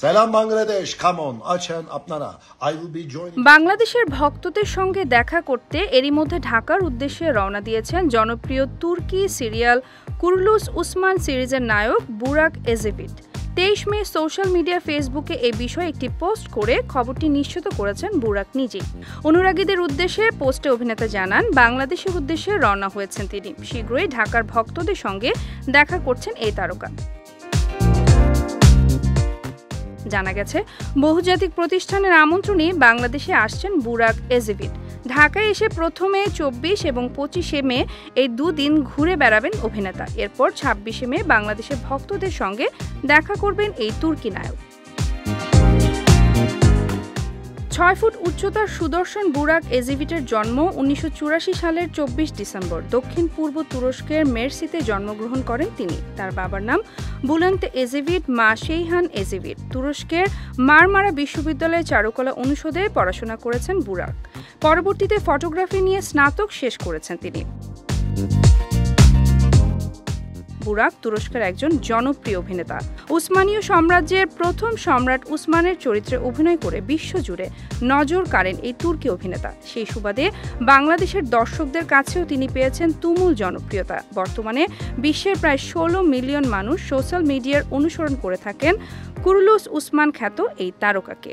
সালাম Bangladesh, come on আছেন আপনারা। I will be joining. বাংলাদেশের ভক্তদের সঙ্গে দেখা করতে এরই মধ্যে ঢাকার উদ্দেশ্যে রওনা দিয়েছেন জনপ্রিয় তুর্কি সিরিয়াল কুরুলুস উসমান সিরিজের নায়ক বুরাক এজেভিট। 23 মে সোশ্যাল মিডিয়া ফেসবুকে এই বিষয়ে একটি পোস্ট করে খবরটি নিশ্চিত করেছেন বুরাক নিজেই। অনুরাগীদের উদ্দেশ্যে পোস্টে অভিনেতা জানান, বাংলাদেশের উদ্দেশ্যে রওনা হয়েছেন তিনি। শীঘ্রই ঢাকার ভক্তদের সঙ্গে দেখা করছেন এই তারকা। জানা গেছে, বহুজাতিক প্রতিষ্ঠানের আমন্ত্রণে বাংলাদেশে আসছেন বুরাক এজেভিট। ঢাকায় এসে প্রথমে 24 এবং 25 মে এই দুদিন ঘুরে বেড়াবেন অভিনেতা। এরপর 26 মে বাংলাদেশের ভক্তদের সঙ্গে দেখা করবেন এই তুর্কি নায়ক। 6 ফুট উচ্চতার সুদর্শন বুরাক এজেভিটের জন্ম 1984 সালের 24 ডিসেম্বর দক্ষিণ পূর্ব তুরস্কের মেরসিতে জন্মগ্রহণ করেন তিনি। তার বাবার নাম বুলেন্ট এজেভিট, মা সেইহান এজেভিট। তুরস্কের মারমারা বিশ্ববিদ্যালয়ে চারুকলা অনুষদে পড়াশোনা করেছেন বুরাক। পরবর্তীতে ফটোগ্রাফি নিয়ে স্নাতক শেষ করেছেন তিনি। বুরাক তুরস্কের একজন জনপ্রিয় অভিনেতা। উসমানীয় সাম্রাজ্যের প্রথম সম্রাট উসমানের চরিত্রে অভিনয় করে বিশ্বজুড়ে নজর কাড়েন এই তুর্কি অভিনেতা। সেই সুবাদে বাংলাদেশের দর্শকদের কাছেও তিনি পেয়েছেন তুমুল জনপ্রিয়তা। বর্তমানে বিশ্বের প্রায় 16 মিলিয়ন মানুষ সোশ্যাল মিডিয়ার অনুসরণ করে থাকেন কুরুলুস উসমান খ্যাত এই তারকাকে।